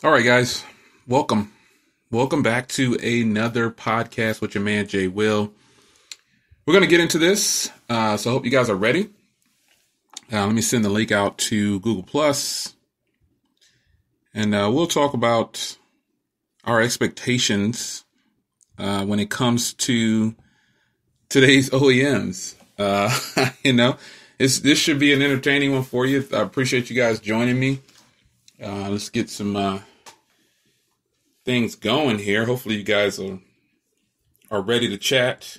All right, guys, welcome. Welcome back to another podcast with your man, Jay Will. We're going to get into this, so I hope you guys are ready. Let me send the link out to Google+, and we'll talk about our expectations when it comes to today's OEMs. This should be an entertaining one for you. I appreciate you guys joining me. Let's get some things going here. Hopefully you guys are ready to chat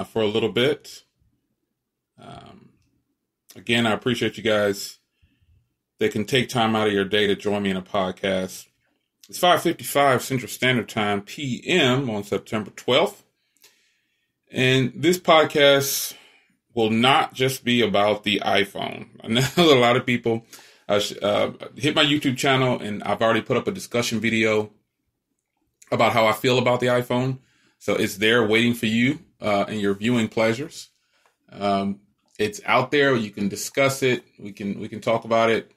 for a little bit. Again, I appreciate you guys that can take time out of your day to join me in a podcast. It's 5:55 Central Standard Time p.m. on September 12th. And this podcast will not just be about the iPhone. I know a lot of people hit my YouTube channel, and I've already put up a discussion video about how I feel about the iPhone. So it's there waiting for you and your viewing pleasures. It's out there. You can discuss it. We can talk about it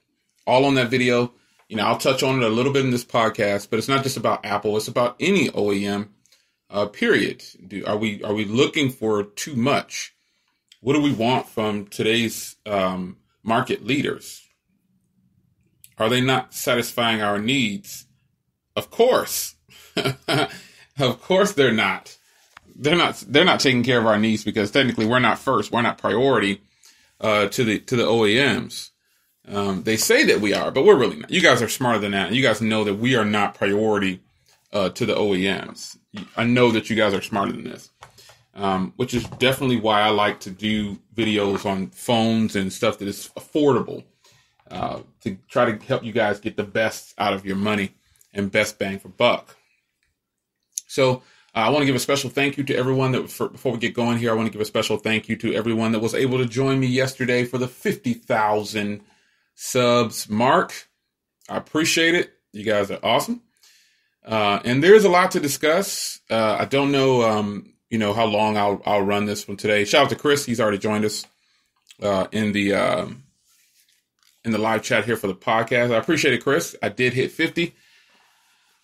all on that video. I'll touch on it a little bit in this podcast, but it's not just about Apple. It's about any OEM, period. Are we looking for too much? What do we want from today's market leaders? Are they not satisfying our needs? Of course. Of course they're not. They're not taking care of our needs because technically we're not first. We're not priority to the OEMs. They say that we are, but we're really not. You guys are smarter than that. And you guys know that we are not priority to the OEMs. I know that you guys are smarter than this, which is definitely why I like to do videos on phones and stuff that is affordable to try to help you guys get the best out of your money and best bang for buck. So I want to give a special thank you to everyone before we get going here, I want to give a special thank you to everyone that was able to join me yesterday for the 50,000 subs mark. I appreciate it. You guys are awesome. And there's a lot to discuss. I don't know, how long I'll run this one today. Shout out to Chris. He's already joined us in the live chat here for the podcast. I appreciate it, Chris. I did hit 50.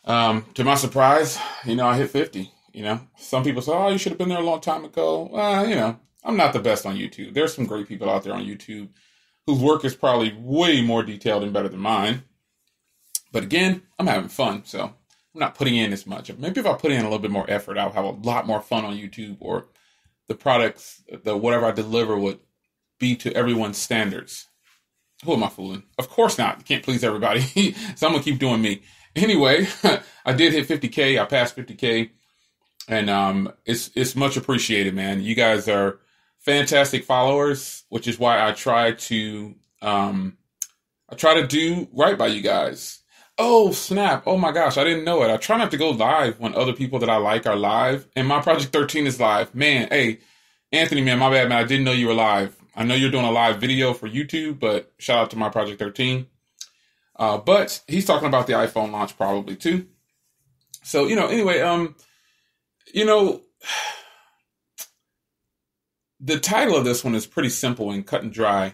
To my surprise, I hit 50. Some people say, oh, you should have been there a long time ago. I'm not the best on YouTube. There's some great people out there on YouTube whose work is probably way more detailed and better than mine. But again, I'm having fun, so I'm not putting in as much. Maybe if I put in a little bit more effort, I'll have a lot more fun on YouTube, or the products, whatever I deliver would be to everyone's standards. Who am I fooling? Of course not. You can't please everybody. So I'm going to keep doing me. Anyway, I did hit 50K. I passed 50K. And it's much appreciated, man. You guys are fantastic followers, which is why I try to do right by you guys. Oh, snap. Oh, my gosh. I didn't know it. I try not to go live when other people that I like are live. And my Project 13 is live. Man, hey, Anthony, man, my bad, man. I didn't know you were live. I know you're doing a live video for YouTube, but shout out to my Project 13. But he's talking about the iPhone launch probably too. So, anyway, the title of this one is pretty simple and cut and dry.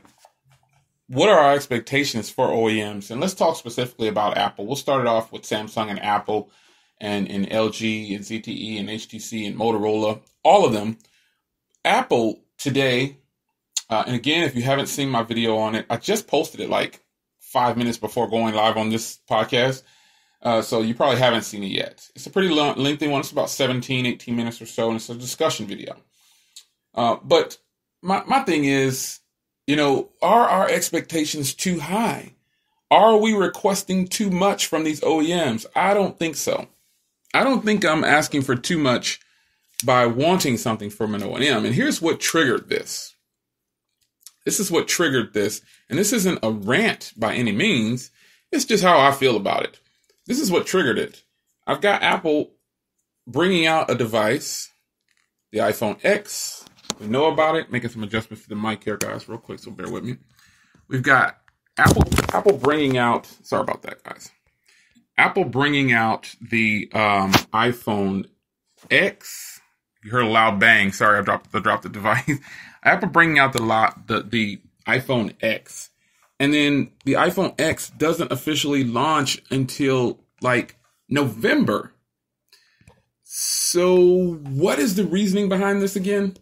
What are our expectations for OEMs? And let's talk specifically about Apple. We'll start it off with Samsung and Apple and LG and ZTE and HTC and Motorola, all of them. Apple today, and again, if you haven't seen my video on it, I just posted it like 5 minutes before going live on this podcast. So you probably haven't seen it yet. It's a pretty lengthy one. It's about 17, 18 minutes or so, and it's a discussion video. But my thing is, are our expectations too high? Are we requesting too much from these OEMs? I don't think so. I don't think I'm asking for too much by wanting something from an OEM. And here's what triggered this. This is what triggered this. And this isn't a rant by any means. It's just how I feel about it. This is what triggered it. I've got Apple bringing out a device, the iPhone X. We know about it. Making some adjustments to the mic here, guys, real quick, so bear with me. We've got Apple bringing out, sorry about that, guys. Apple bringing out the iPhone X. You heard a loud bang. Sorry, I dropped the device. Apple bringing out the iPhone X. And then the iPhone X doesn't officially launch until like November. So what is the reasoning behind this again?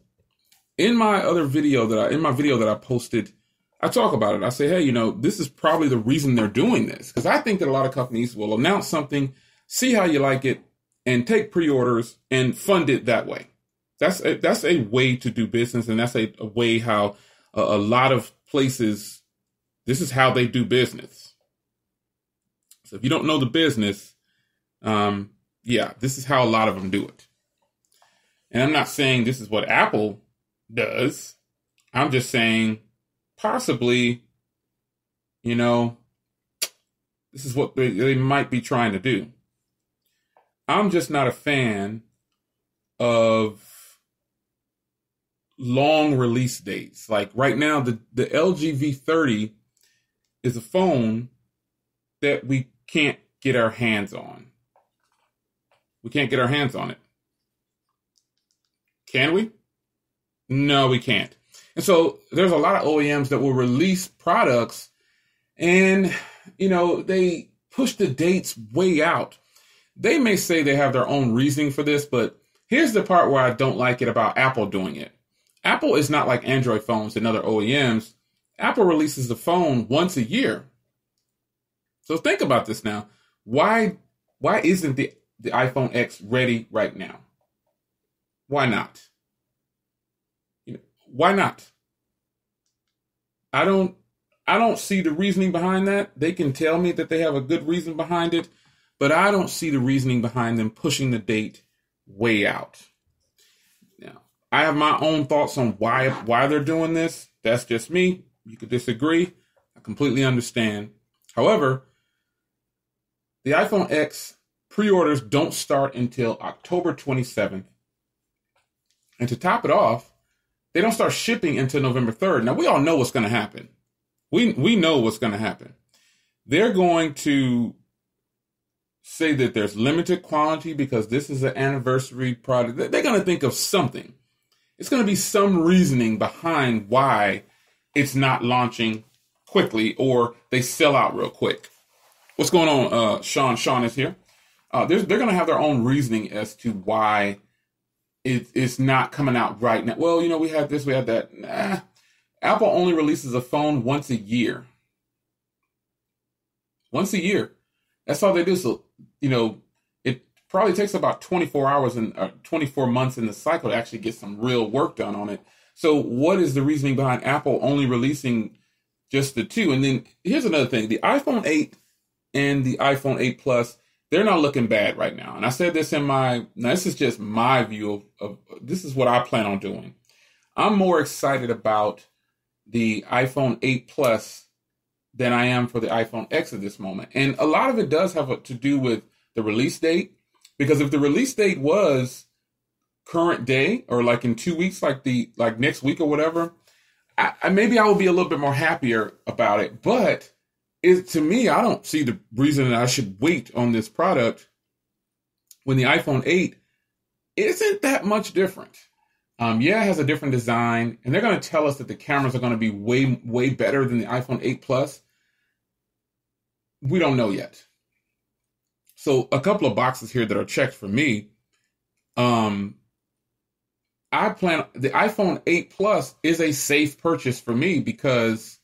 In my video that I posted, I talk about it. I say, hey, this is probably the reason they're doing this, because I think that a lot of companies will announce something, see how you like it, and take pre-orders and fund it that way. That's a way to do business, and that's a way how a lot of places, this is how they do business. So if you don't know the business, this is how a lot of them do it. And I'm not saying this is what Apple does. I'm just saying possibly, this is what they might be trying to do. I'm just not a fan of long release dates. Like right now, the LG V30 is a phone that we can't get our hands on. We can't get our hands on it. Can we? No, we can't. And so there's a lot of OEMs that will release products and, they push the dates way out. They may say they have their own reasoning for this, but here's the part where I don't like it about Apple doing it. Apple is not like Android phones and other OEMs. Apple releases the phone once a year. So think about this now. Why isn't the iPhone X ready right now? Why not? Why not? I don't see the reasoning behind that. They can tell me that they have a good reason behind it, but I don't see the reasoning behind them pushing the date way out. Now, I have my own thoughts on why they're doing this. That's just me. You could disagree. I completely understand. However, the iPhone X pre-orders don't start until October 27th. And to top it off, they don't start shipping until November 3rd. Now, we all know what's going to happen. We know what's going to happen. They're going to say that there's limited quantity because this is an anniversary product. They're going to think of something. It's going to be some reasoning behind why it's not launching quickly or they sell out real quick. What's going on, Sean? Sean is here. They're going to have their own reasoning as to why it's not coming out right now. Well, we had this, we had that. Nah. Apple only releases a phone once a year. Once a year. That's all they do. So, it probably takes about 24 hours and 24 months in the cycle to actually get some real work done on it. So what is the reasoning behind Apple only releasing just the two? And then here's another thing. The iPhone 8 and the iPhone 8 Plus, they're not looking bad right now. And I said this now this is just my view of this is what I plan on doing. I'm more excited about the iPhone 8 Plus than I am for the iPhone X at this moment. And a lot of it does have to do with the release date. Because if the release date was current day or like in 2 weeks, like next week or whatever, maybe I would be a little bit more happier about it. But to me, I don't see the reason that I should wait on this product when the iPhone 8 isn't that much different. It has a different design, and they're going to tell us that the cameras are going to be way, way better than the iPhone 8 Plus. We don't know yet. So a couple of boxes here that are checked for me. I plan the iPhone 8 Plus is a safe purchase for me because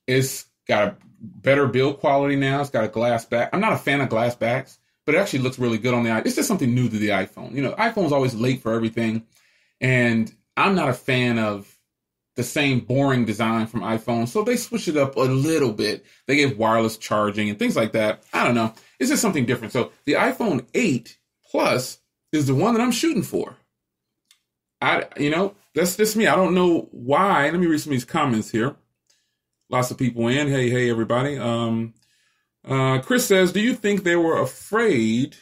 it's got a better build quality now. It's got a glass back. I'm not a fan of glass backs, but it actually looks really good on the iPhone. It's just something new to the iPhone. iPhone's always late for everything. And I'm not a fan of the same boring design from iPhone. So they switched it up a little bit. They gave wireless charging and things like that. I don't know. It's just something different. So the iPhone 8 Plus is the one that I'm shooting for. That's just me. I don't know why. Let me read some of these comments here. Lots of people in. Hey, everybody. Chris says, do you think they were afraid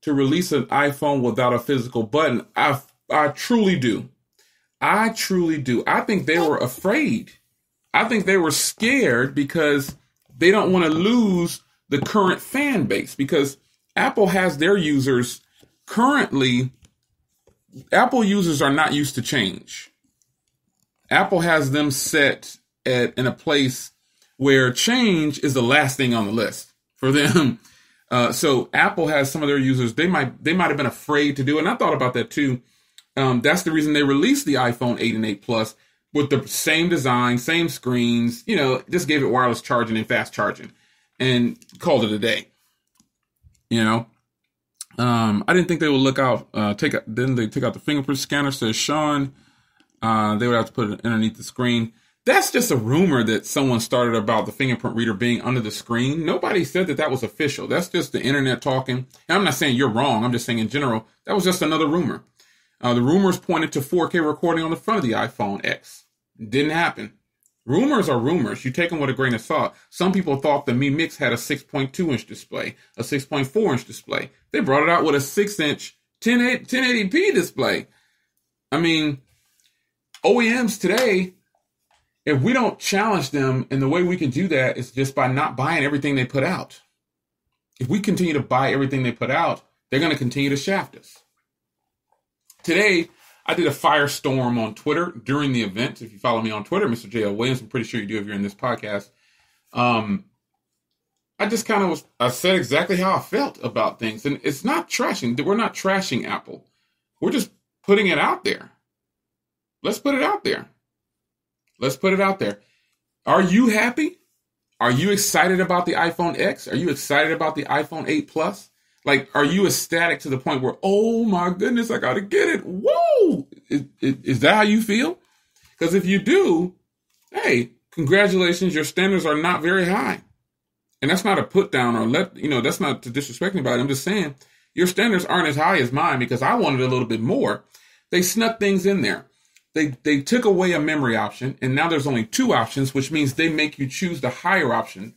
to release an iPhone without a physical button? I truly do. I think they were afraid. I think they were scared because they don't want to lose the current fan base, because Apple has their users currently. Apple users are not used to change. Apple has them set in a place where change is the last thing on the list for them. So Apple has some of their users, they might have been afraid to do it. And I thought about that too. That's the reason they released the iPhone 8 and 8 Plus with the same design, same screens, just gave it wireless charging and fast charging and called it a day. I didn't think they would look out, then they took out the fingerprint scanner, says Sean. They would have to put it underneath the screen. That's just a rumor that someone started about the fingerprint reader being under the screen. Nobody said that was official. That's just the internet talking. And I'm not saying you're wrong. I'm just saying in general, that was just another rumor. The rumors pointed to 4K recording on the front of the iPhone X. Didn't happen. Rumors are rumors. You take them with a grain of salt. Some people thought the Mi Mix had a 6.2-inch display, a 6.4-inch display. They brought it out with a 6-inch 1080p display. I mean, OEMs today, if we don't challenge them, and the way we can do that is just by not buying everything they put out. If we continue to buy everything they put out, they're going to continue to shaft us. Today, I did a firestorm on Twitter during the event. If you follow me on Twitter, Mr. J.L. Williams, I'm pretty sure you do if you're in this podcast. I just I said exactly how I felt about things. And it's not trashing. We're not trashing Apple. We're just putting it out there. Let's put it out there. Let's put it out there. Are you happy? Are you excited about the iPhone X? Are you excited about the iPhone 8 Plus? Like, are you ecstatic to the point where, oh my goodness, I got to get it? Whoa! Is that how you feel? Because if you do, hey, congratulations, your standards are not very high. And that's not a put down or that's not to disrespect anybody. I'm just saying your standards aren't as high as mine because I wanted a little bit more. They snuck things in there. They took away a memory option, and now there's only 2 options, which means they make you choose the higher option.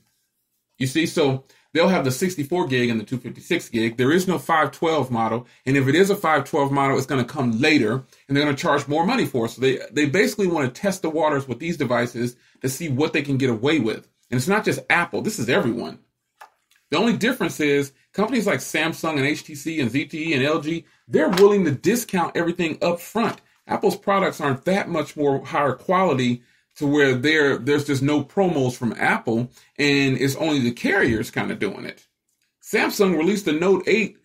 You see, so they'll have the 64 gig and the 256 gig. There is no 512 model. And if it is a 512 model, it's going to come later and they're going to charge more money for it. So they basically want to test the waters with these devices to see what they can get away with. And it's not just Apple. This is everyone. The only difference is companies like Samsung and HTC and ZTE and LG, they're willing to discount everything up front. Apple's products aren't that much more higher quality to where there's just no promos from Apple, and it's only the carriers kind of doing it. Samsung released the Note 8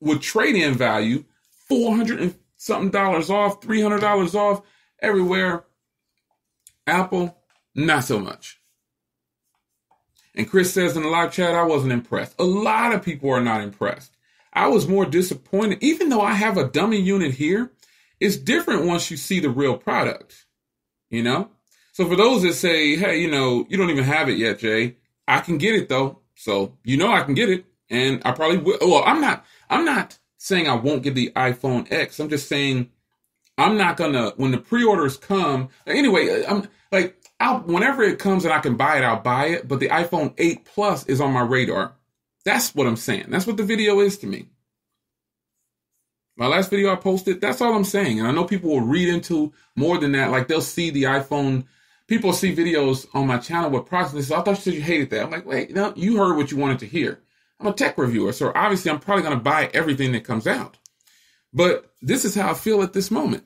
with trade-in value, $400 and something off, $300 off everywhere. Apple, not so much. And Chris says in the live chat, I wasn't impressed. A lot of people are not impressed. I was more disappointed. Even though I have a dummy unit here, it's different once you see the real product, So for those that say, hey, you don't even have it yet, Jay, I can get it though. So, I can get it. And I probably will. Well, I'm not saying I won't get the iPhone X. I'm just saying I'm not gonna, when the pre-orders come, anyway, whenever it comes and I can buy it, I'll buy it. But the iPhone 8 Plus is on my radar. That's what I'm saying. That's what the video is to me. My last video I posted, that's all I'm saying. And I know people will read into more than that. Like they'll see the iPhone. People see videos on my channel with products and they say, I thought you said you hated that. I'm like, wait, no, you heard what you wanted to hear. I'm a tech reviewer. So obviously I'm probably going to buy everything that comes out. But this is how I feel at this moment.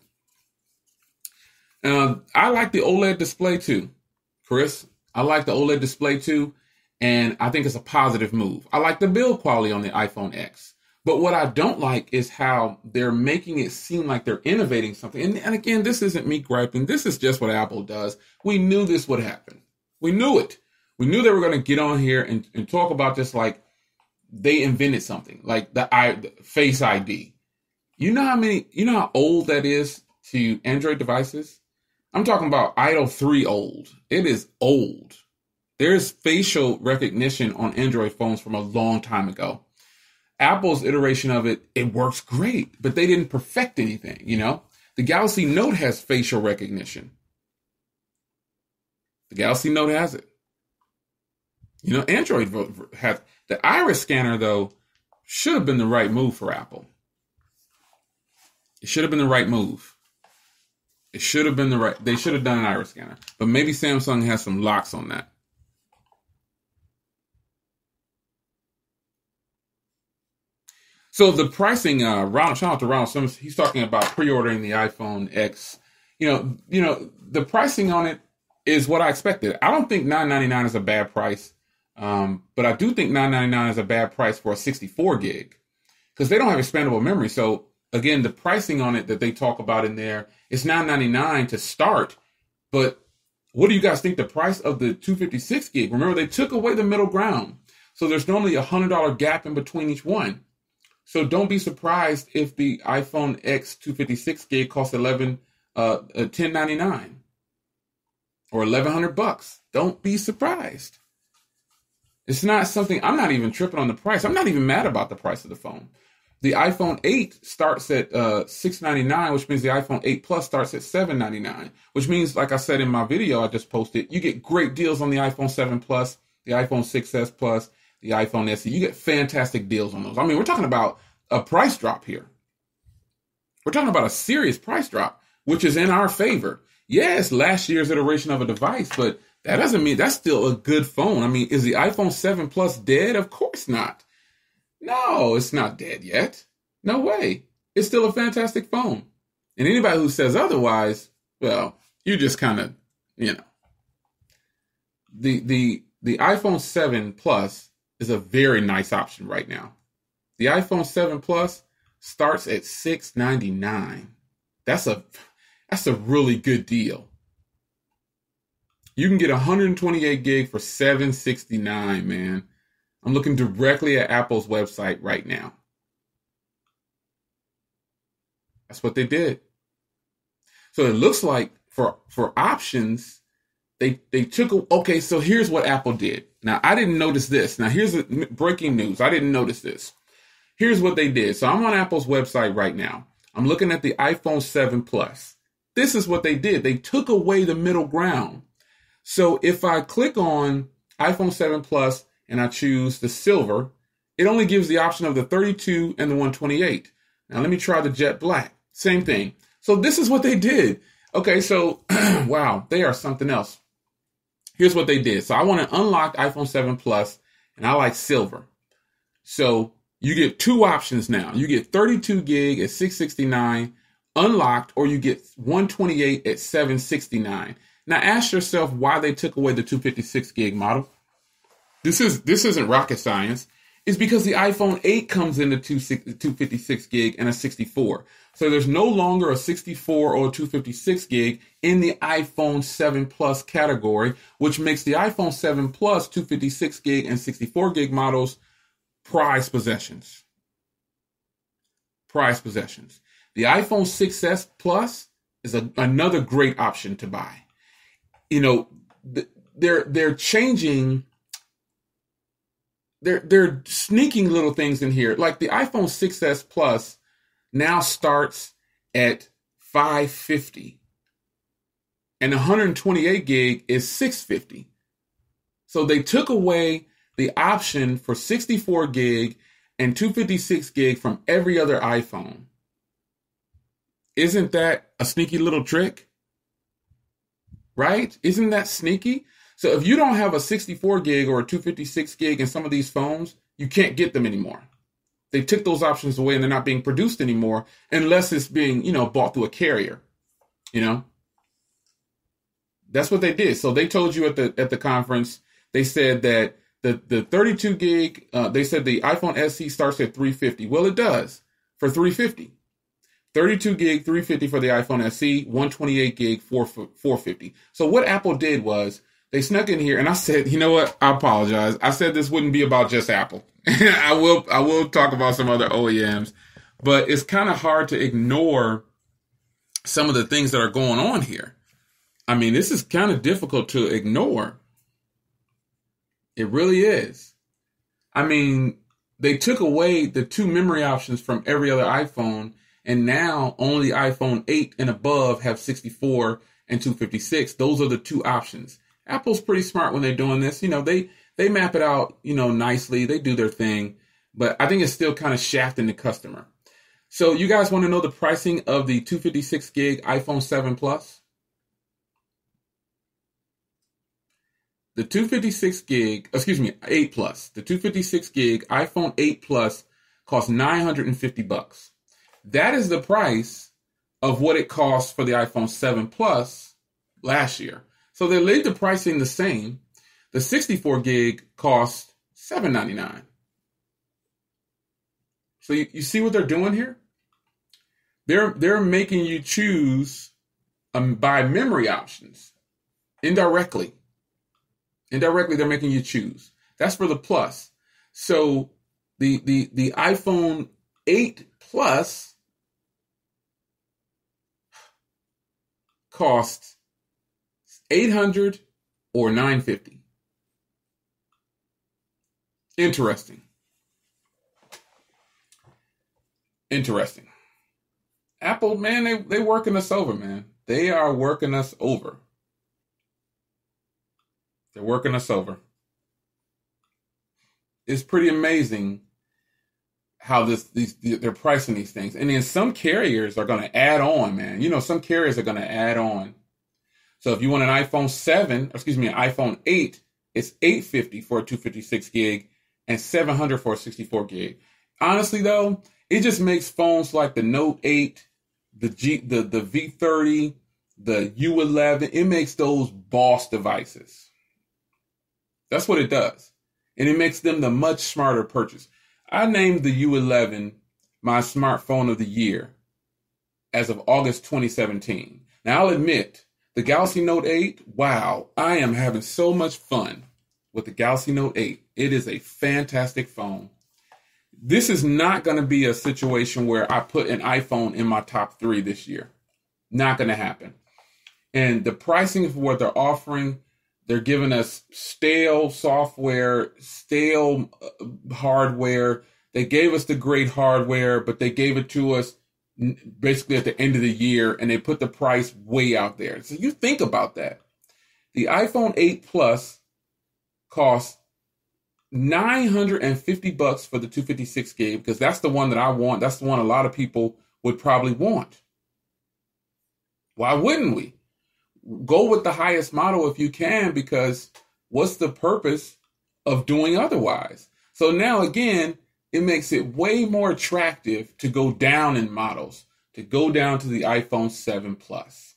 I like the OLED display too, Chris. I like the OLED display too. And I think it's a positive move. I like the build quality on the iPhone X. But what I don't like is how they're making it seem like they're innovating something. And again, this isn't me griping. This is just what Apple does. We knew this would happen. We knew it. We knew they were going to get on here and talk about this like they invented something, like the Face ID. You know how old that is to Android devices? I'm talking about Idle 3 old. It is old. There's facial recognition on Android phones from a long time ago. Apple's iteration of it, it works great, but they didn't perfect anything, The Galaxy Note has facial recognition. The Galaxy Note has it. Android has the iris scanner, though, should have been the right move for Apple. It should have been the right move. It should have been they should have done an iris scanner, but maybe Samsung has some locks on that. So the pricing, shout out to Ronald Simmons, he's talking about pre-ordering the iPhone X. The pricing on it is what I expected. I don't think $999 is a bad price. But I do think $9.99 is a bad price for a 64 gig because they don't have expandable memory. So again, the pricing on it that they talk about in there is $9.99 to start. But what do you guys think the price of the 256 gig? Remember, they took away the middle ground. So there's normally a $100 gap in between each one. So don't be surprised if the iPhone X 256 gig costs $10.99 or $1,100. Don't be surprised. It's not something, I'm not even tripping on the price. I'm not even mad about the price of the phone. The iPhone 8 starts at $699, which means the iPhone 8 Plus starts at $799, which means, like I said in my video I just posted, you get great deals on the iPhone 7 Plus, the iPhone 6s Plus, the iPhone SE. You get fantastic deals on those. I mean, we're talking about a price drop here. We're talking about a serious price drop, which is in our favor. Yes, last year's iteration of a device, but that doesn't mean that's still a good phone. I mean, is the iPhone 7 Plus dead? Of course not. No, it's not dead yet. No way. It's still a fantastic phone. And anybody who says otherwise, well, you just kind of, you know. The iPhone 7 Plus is a very nice option right now. The iPhone 7 Plus starts at $699. That's a really good deal. You can get 128 gig for $769, man. I'm looking directly at Apple's website right now. That's what they did. So it looks like for options, they took, okay, so here's what Apple did. Now, I didn't notice this. Now, here's the breaking news. I didn't notice this. Here's what they did. So I'm on Apple's website right now. I'm looking at the iPhone 7 Plus. This is what they did. They took away the middle ground. So if I click on iPhone 7 Plus and I choose the silver, it only gives the option of the 32 and the 128. Now let me try the jet black. Same thing. So this is what they did. Okay, so wow, they are something else. Here's what they did. So I want an unlocked iPhone 7 Plus and I like silver. So you get two options now. You get 32 gig at $669 unlocked, or you get 128 at $769. Now ask yourself why they took away the 256 gig model. This isn't rocket science. It's because the iPhone 8 comes in the 256 gig and a 64. So there's no longer a 64 or a 256 gig in the iPhone 7 Plus category, which makes the iPhone 7 Plus 256 gig and 64 gig models prized possessions. Prized possessions. The iPhone 6s Plus is another great option to buy. You know, they're changing. They're sneaking little things in here. Like the iPhone 6s Plus now starts at $550, and 128 gig is $650. So they took away the option for 64 gig and 256 gig from every other iPhone. Isn't that a sneaky little trick? Right? Isn't that sneaky? So if you don't have a 64 gig or a 256 gig in some of these phones, you can't get them anymore. They took those options away and they're not being produced anymore unless it's being, bought through a carrier. That's what they did. So they told you at the conference, they said that the 32 gig, they said the iPhone SE starts at $350. Well, it does for $350. 32 gig, $350 for the iPhone SE, 128 gig, $450. So what Apple did was they snuck in here, and I said, you know what? I apologize. I said this wouldn't be about just Apple. I will talk about some other OEMs, but it's kind of hard to ignore some of the things that are going on here. I mean, this is kind of difficult to ignore. It really is. I mean, they took away the two memory options from every other iPhone, and now only iPhone 8 and above have 64 and 256. Those are the two options. Apple's pretty smart when they're doing this. They map it out, nicely. They do their thing. But I think it's still kind of shafting the customer. So you guys want to know the pricing of the 256 gig iPhone 7 Plus? The 256 gig, 8 Plus. The 256 gig iPhone 8 Plus costs $950. That is the price of what it cost for the iPhone 7 Plus last year. So they laid the pricing the same. The 64 gig costs $799. So you see what they're doing here? They're making you choose by memory options indirectly. Indirectly, they're making you choose. That's for the Plus. So the iPhone 8 Plus costs $800 or $950. Interesting. Apple, man, they working us over, man. They are working us over. They're working us over. It's pretty amazing how they're pricing these things. And then some carriers are going to add on, man. Some carriers are going to add on. So if you want an iPhone 8, it's $850 for a 256 gig and $700 for a 64 gig. Honestly, though, it just makes phones like the Note 8, the V30, the U11, it makes those boss devices. That's what it does. And it makes them the much smarter purchase. I named the U11 my smartphone of the year as of August 2017. Now, I'll admit, the Galaxy Note 8, wow, I am having so much fun with the Galaxy Note 8. It is a fantastic phone. This is not going to be a situation where I put an iPhone in my top 3 this year. Not going to happen. And the pricing of what they're offering, they're giving us stale software, stale hardware. They gave us the great hardware, but they gave it to us basically at the end of the year, and they put the price way out there. So you think about that. The iPhone 8 Plus costs $950 for the 256 gig, because that's the one that I want. That's the one a lot of people would probably want. Why wouldn't we? Go with the highest model if you can, because what's the purpose of doing otherwise? So now, again, it makes it way more attractive to go down in models, to go down to the iPhone 7 Plus.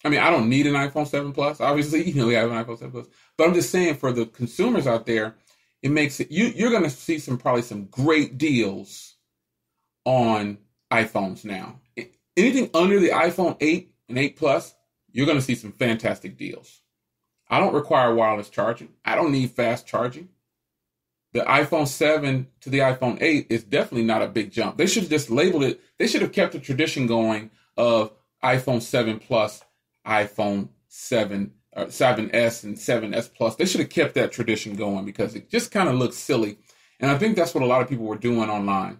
I mean, I don't need an iPhone 7 Plus. Obviously, we have an iPhone 7 Plus. But I'm just saying, for the consumers out there, it makes it, you're going to see probably some great deals on iPhones now. Anything under the iPhone 8 and 8 Plus, you're going to see some fantastic deals. I don't require wireless charging. I don't need fast charging. The iPhone 7 to the iPhone 8 is definitely not a big jump. They should have just labeled it. They should have kept the tradition going of iPhone 7 Plus, iPhone 7, 7S and 7S Plus. They should have kept that tradition going, because it just kind of looks silly. And I think that's what a lot of people were doing online.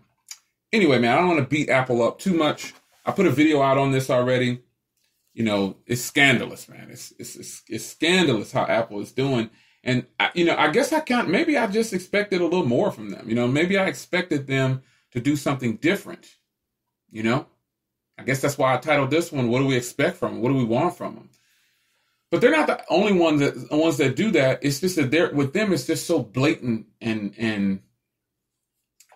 Anyway, man, I don't want to beat Apple up too much. I put a video out on this already. It's scandalous, man. It's scandalous how Apple is doing. And, I guess maybe I just expected a little more from them. Maybe I expected them to do something different. I guess that's why I titled this one, What Do We Expect From Them? What do we want from them? But they're not the only ones that do that. It's just that with them, it's just so blatant and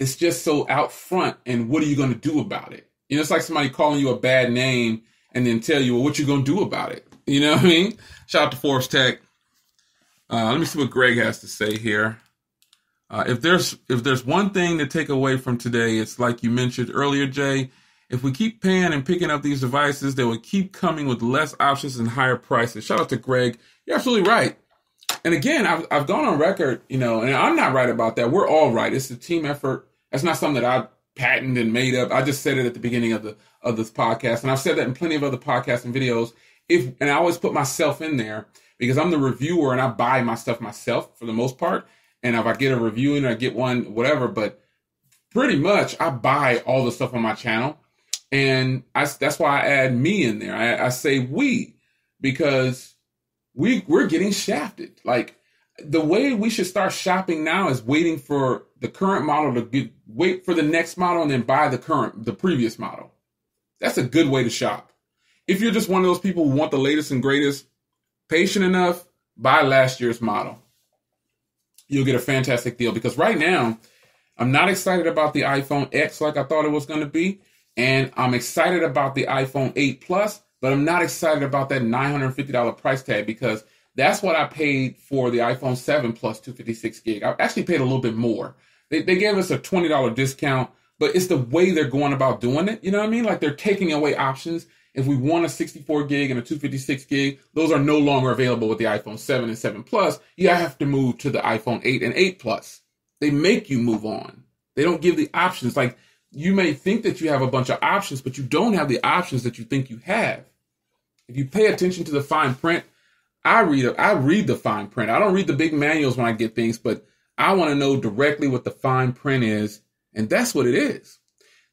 it's just so out front. And what are you going to do about it? It's like somebody calling you a bad name and then tell you, well, what you going to do about it? You know what I mean? Shout out to Forbes Tech. Let me see what Greg has to say here. If there's one thing to take away from today, it's like you mentioned earlier, Jay. If we keep paying and picking up these devices, they will keep coming with less options and higher prices. Shout out to Greg. You're absolutely right. And again, I've gone on record, and I'm not right about that. We're all right. It's a team effort. That's not something that I patented and made up. I just said it at the beginning of this podcast, and I've said that in plenty of other podcasts and videos. And I always put myself in there, because I'm the reviewer and I buy my stuff myself for the most part. And if I get a review and I get one, whatever, but pretty much I buy all the stuff on my channel. And that's why I add me in there. I say we, because we're getting shafted. Like, the way we should start shopping now is waiting for the current model wait for the next model and then buy the previous model. That's a good way to shop. If you're just one of those people who want the latest and greatest, patient enough, buy last year's model. You'll get a fantastic deal, because right now, I'm not excited about the iPhone X like I thought it was going to be. And I'm excited about the iPhone 8 Plus, but I'm not excited about that $950 price tag, because That's what I paid for the iPhone 7 plus 256 gig. I actually paid a little bit more. They gave us a $20 discount, but it's the way they're going about doing it. You know what I mean? Like they're taking away options. If we want a 64 gig and a 256 gig, those are no longer available with the iPhone 7 and 7 Plus. You have to move to the iPhone 8 and 8 Plus. They make you move on. They don't give the options. Like you may think that you have a bunch of options, but you don't have the options that you think you have. If you pay attention to the fine print, I read the fine print. I don't read the big manuals when I get things, but I want to know directly what the fine print is, and that's what it is.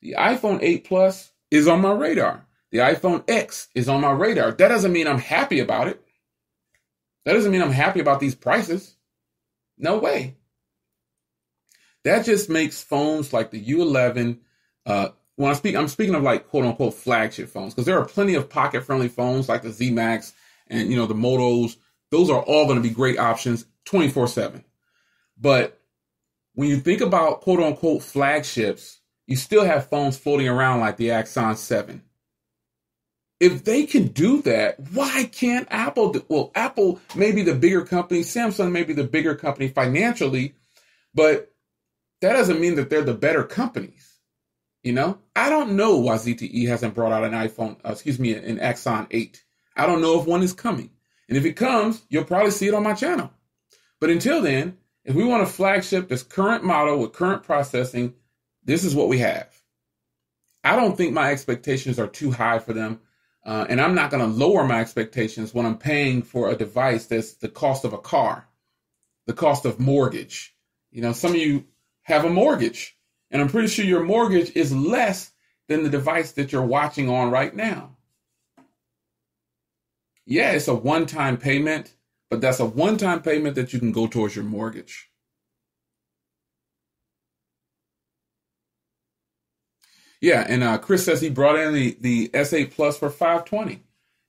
The iPhone 8 Plus is on my radar. The iPhone X is on my radar. That doesn't mean I'm happy about it. That doesn't mean I'm happy about these prices. No way. That just makes phones like the U11, I'm speaking of like quote unquote flagship phones, because there are plenty of pocket friendly phones like the Z Max and, the Motos. Those are all going to be great options 24/7. But when you think about quote unquote flagships, you still have phones floating around like the Axon 7. If they can do that, why can't Apple Apple may be the bigger company, Samsung may be the bigger company financially, but that doesn't mean that they're the better companies. I don't know why ZTE hasn't brought out an an Axon 8. I don't know if one is coming. And if it comes, you'll probably see it on my channel. But until then, if we want a flagship that's current model with current processing, this is what we have. I don't think my expectations are too high for them. And I'm not going to lower my expectations when I'm paying for a device that's the cost of a car, the cost of mortgage. Some of you have a mortgage, and I'm pretty sure your mortgage is less than the device that you're watching on right now. Yeah, it's a one-time payment, but that's a one-time payment that you can go towards your mortgage. Yeah, and Chris says he brought in the S8 Plus for $520.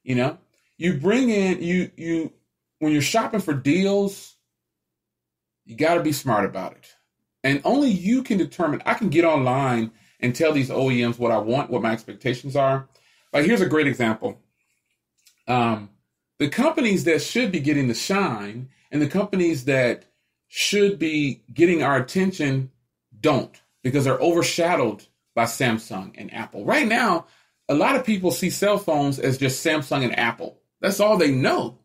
You bring in you when you're shopping for deals, you got to be smart about it. And only you can determine. I can get online and tell these OEMs what I want, what my expectations are. Like here's a great example. The companies that should be getting the shine and the companies that should be getting our attention don't, because they're overshadowed by Samsung and Apple. Right now, a lot of people see cell phones as just Samsung and Apple. That's all they know.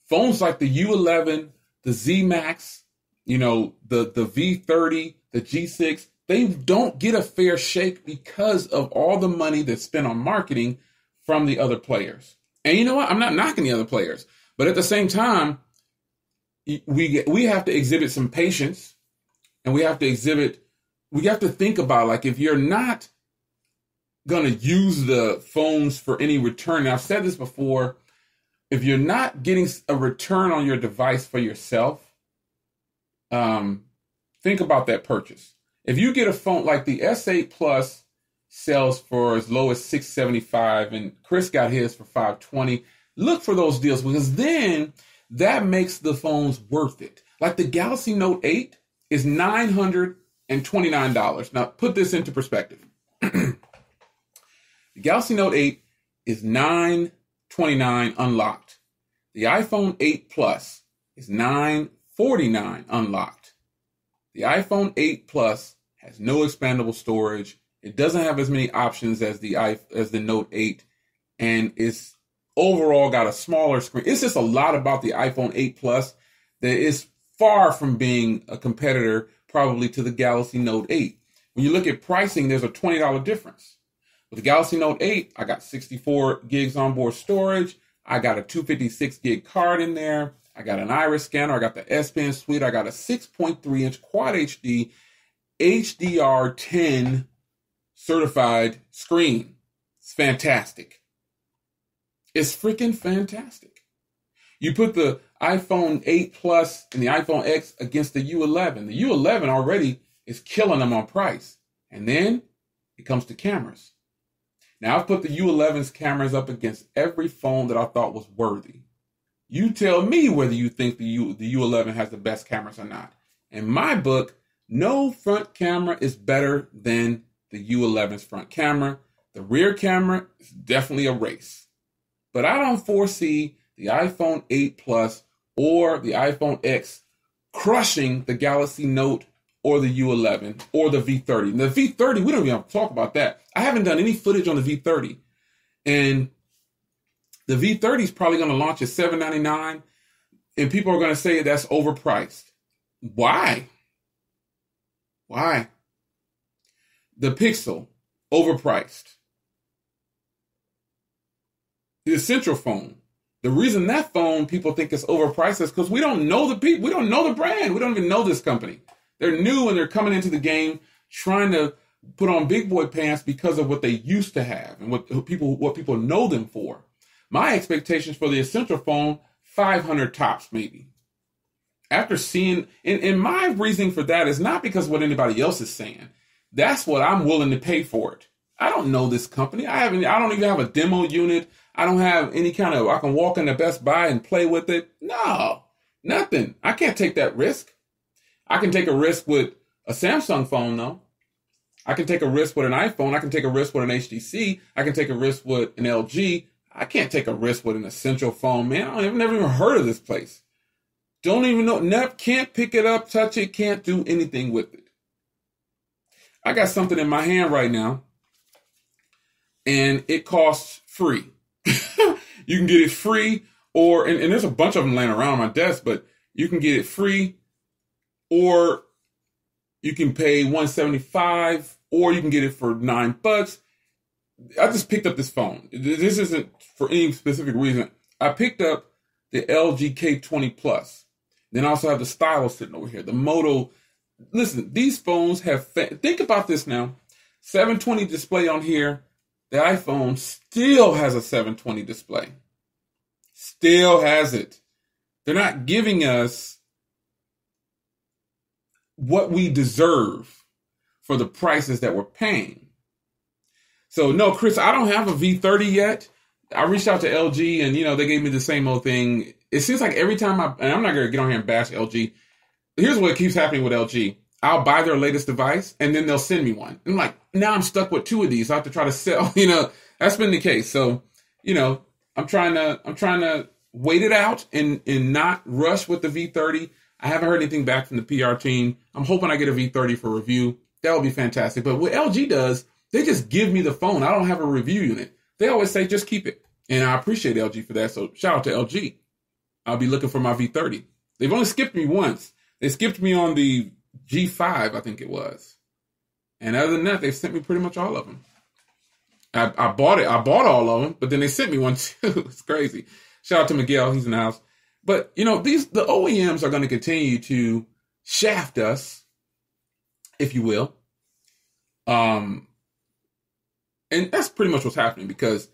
Phones like the U11, the Z Max, the V30, the G6, they don't get a fair shake because of all the money that's spent on marketing from the other players. And you know what? I'm not knocking the other players, but at the same time, we have to exhibit some patience, and we have to think about, like, if you're not going to use the phones for any return, and I've said this before, if you're not getting a return on your device for yourself, think about that purchase. If you get a phone like the S8 Plus sells for as low as $675, and Chris got his for $520, look for those deals, because then that makes the phones worth it. Like the Galaxy Note 8 is $929. Now, put this into perspective. The Galaxy Note 8 is $929 unlocked. The iPhone 8 Plus is $949 unlocked. The iPhone 8 Plus has no expandable storage. It doesn't have as many options as the Note 8, and it's overall got a smaller screen. It's just a lot about the iPhone 8 Plus that is far from being a competitor probably to the Galaxy Note 8. When you look at pricing, there's a $20 difference. With the Galaxy Note 8, I got 64 gigs onboard storage. I got a 256 gig card in there. I got an iris scanner. I got the S Pen suite. I got a 6.3 inch Quad HD HDR10 certified screen. It's fantastic. It's freaking fantastic. You put the iPhone 8 Plus and the iPhone X against the U11. The U11 already is killing them on price. And then it comes to cameras. Now, I've put the U11's cameras up against every phone that I thought was worthy. You tell me whether you think the U11 has the best cameras or not. In my book, no front camera is better than the U11's front camera. The rear camera is definitely a race. But I don't foresee the iPhone 8 Plus or the iPhone X crushing the Galaxy Note or the U11 or the V30. And the V30, we don't even have to talk about that. I haven't done any footage on the V30. And the V30 is probably going to launch at $799, and people are going to say that's overpriced. Why? Why? The Pixel, overpriced. The Essential phone. The reason that phone people think is overpriced is because we don't know the people. We don't know the brand. We don't even know this company. They're new and they're coming into the game trying to put on big boy pants because of what they used to have and what people know them for. My expectations for the Essential phone, 500 tops maybe. After seeing, and my reasoning for that is not because of what anybody else is saying. That's what I'm willing to pay for it. I don't know this company. I don't even have a demo unit. I don't have any I can walk into Best Buy and play with it. No, nothing. I can't take that risk. I can take a risk with a Samsung phone though. I can take a risk with an iPhone. I can take a risk with an HTC. I can take a risk with an LG. I can't take a risk with an Essential phone, man. I've never even heard of this place. Don't even know. Can't pick it up, touch it, can't do anything with it. I got something in my hand right now, and it costs free. You can get it free, and there's a bunch of them laying around my desk, but you can get it free, or you can pay $175, or you can get it for $9. I just picked up this phone. This isn't for any specific reason. I picked up the LG K20 Plus. Then I also have the stylus sitting over here. The Moto. Listen, these phones have. Think about this now. 720 display on here. The iPhone still has a 720 display. Still has it. They're not giving us what we deserve for the prices that we're paying. So no, Chris, I don't have a V30 yet. I reached out to LG and, they gave me the same old thing. It seems like every time and I'm not going to get on here and bash LG. Here's what keeps happening with LG. I'll buy their latest device and then they'll send me one. And I'm like, now I'm stuck with two of these. I have to try to sell, that's been the case. So, I'm trying to wait it out and not rush with the V30. I haven't heard anything back from the PR team. I'm hoping I get a V30 for review. That would be fantastic. But what LG does, they just give me the phone. I don't have a review unit. They always say, just keep it. And I appreciate LG for that. So shout out to LG. I'll be looking for my V30. They've only skipped me once. They skipped me on the G5, I think it was. And other than that, they've sent me pretty much all of them. I bought it. I bought all of them, but then they sent me one too. It's crazy. Shout out to Miguel. He's in the house. But, the OEMs are going to continue to shaft us, if you will. And that's pretty much what's happening because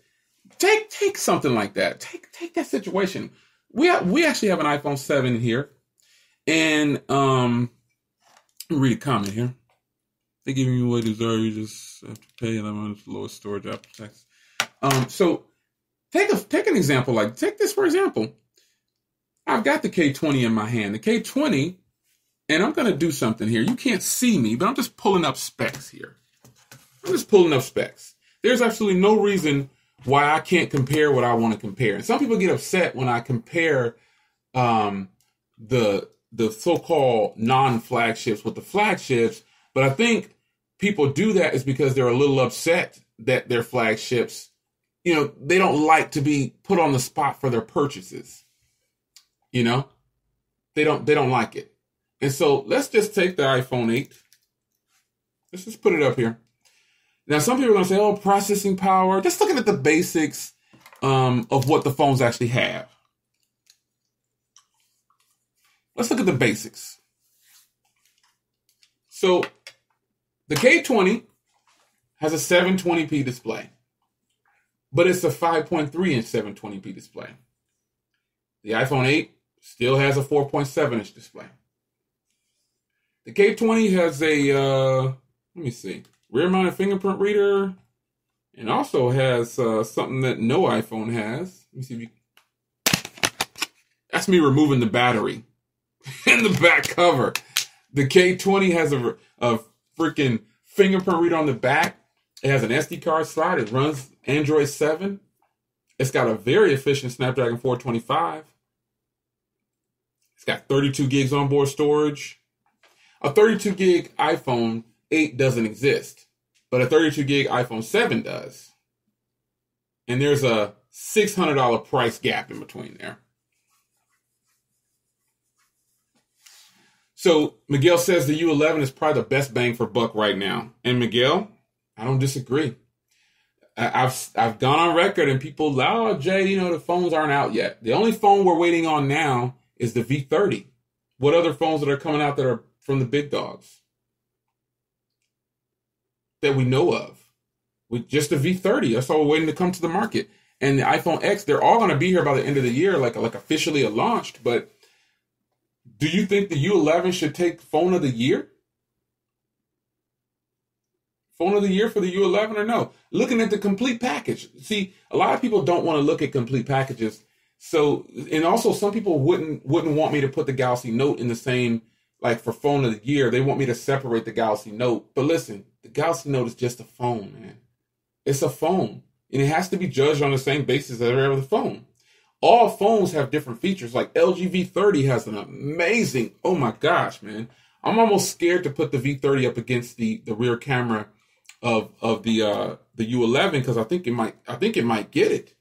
take something like that. Take that situation. We actually have an iPhone 7 here. And let me read a comment here. They're giving you what you deserve. You just have to pay $11 lowest storage after tax. So take an example. Take this for example. I've got the K20 in my hand. The K20, and I'm going to do something here. You can't see me, but I'm just pulling up specs here. There's absolutely no reason why I can't compare what I want to compare. And some people get upset when I compare the so-called non-flagships with the flagships. But I think people do that is because they're a little upset that their flagships, they don't like to be put on the spot for their purchases. They don't like it. And so let's just take the iPhone 8. Let's just put it up here. Now, some people are going to say, oh, processing power. Just looking at the basics of what the phones actually have. Let's look at the basics. So the K20 has a 720p display, but it's a 5.3-inch 720p display. The iPhone 8 still has a 4.7-inch display. The K20 has a, rear-mounted fingerprint reader, and also has something that no iPhone has. Let me see if that's me removing the battery and the back cover. The K20 has a freaking fingerprint reader on the back. It has an SD card slot. It runs Android 7. It's got a very efficient Snapdragon 425. It's got 32 gigs onboard storage. A 32 gig iPhone 8 doesn't exist, but a 32 gig iPhone 7 does. And there's a $600 price gap in between there. So Miguel says the U11 is probably the best bang for buck right now. And Miguel, I don't disagree. I've gone on record and people, oh, Jay, the phones aren't out yet. The only phone we're waiting on now is the V30. What other phones that are coming out that are from the big dogs that we know of? With just the V30, that's all we're waiting to come to the market. And the iPhone X, they're all going to be here by the end of the year, like officially launched. But do you think the U11 should take phone of the year? Phone of the year for the U11 or no? Looking at the complete package. See, a lot of people don't want to look at complete packages. So, and also some people wouldn't want me to put the Galaxy Note in the same, like for phone of the year. They want me to separate the Galaxy Note. But listen, the Galaxy Note is just a phone, man. It's a phone. And it has to be judged on the same basis as every other phone. All phones have different features. Like LG V30 has an amazing, oh my gosh, man. I'm almost scared to put the V30 up against the rear camera of the U11 because I think it might get it.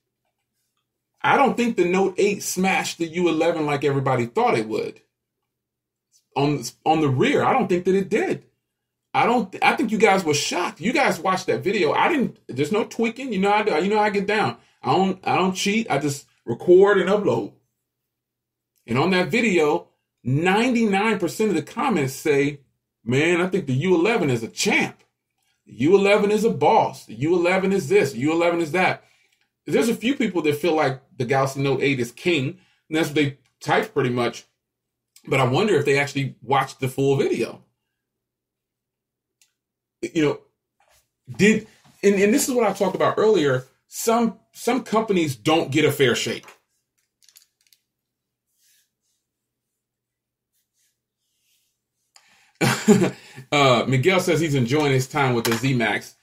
I don't think the Note 8 smashed the U11 like everybody thought it would. On the rear, I don't think that it did. I think you guys were shocked. You guys watched that video. There's no tweaking. You know how I get down. I don't cheat. I just record and upload. And on that video, 99% of the comments say, man, I think the U11 is a champ. The U11 is a boss. The U11 is this. The U11 is that. There's a few people that feel like the Galaxy Note 8 is king. And that's what they typed pretty much. But I wonder if they actually watched the full video. And this is what I talked about earlier. Some companies don't get a fair shake. Miguel says he's enjoying his time with the Z Max.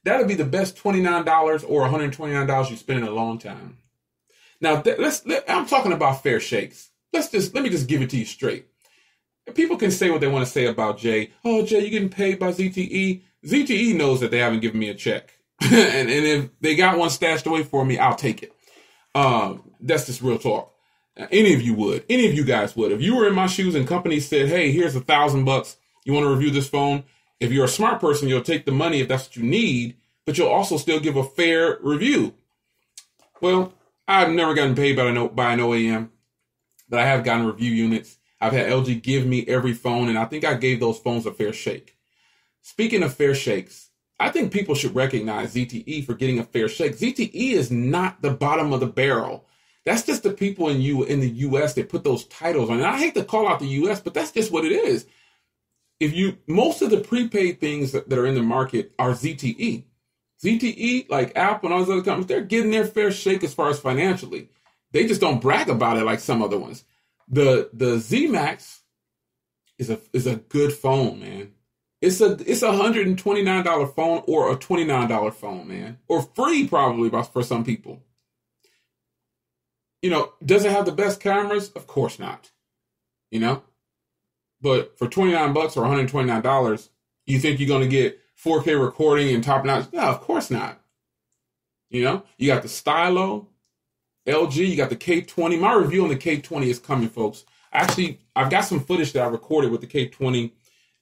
That'll be the best $29 or $129 you spend in a long time. Now, I'm talking about fair shakes. Let me just give it to you straight. People can say what they want to say about Jay. Oh, Jay, you're getting paid by ZTE. ZTE knows that they haven't given me a check. and if they got one stashed away for me, I'll take it. That's just real talk. Any of you guys would. If you were in my shoes and companies said, hey, here's $1,000. You want to review this phone? If you're a smart person, you'll take the money if that's what you need, but you'll also still give a fair review. Well, I've never gotten paid by an OEM, but I have gotten review units. I've had LG give me every phone, and I think I gave those phones a fair shake. Speaking of fair shakes, I think people should recognize ZTE for getting a fair shake. ZTE is not the bottom of the barrel. That's just the people in the U.S. that put those titles on. And I hate to call out the U.S., but that's just what it is. Most of the prepaid things that are in the market are ZTE. ZTE, like Apple and all those other companies, they're getting their fair shake as far as financially. They just don't brag about it like some other ones. The Z Max is a good phone, man. It's a $129 phone or a $29 phone, man, or free probably for some people. Does it have the best cameras? Of course not. But for $29 or $129, you think you're going to get 4K recording and top notch? No, of course not. You got the Stylo, LG, you got the K20. My review on the K20 is coming, folks. Actually, I've got some footage that I recorded with the K20,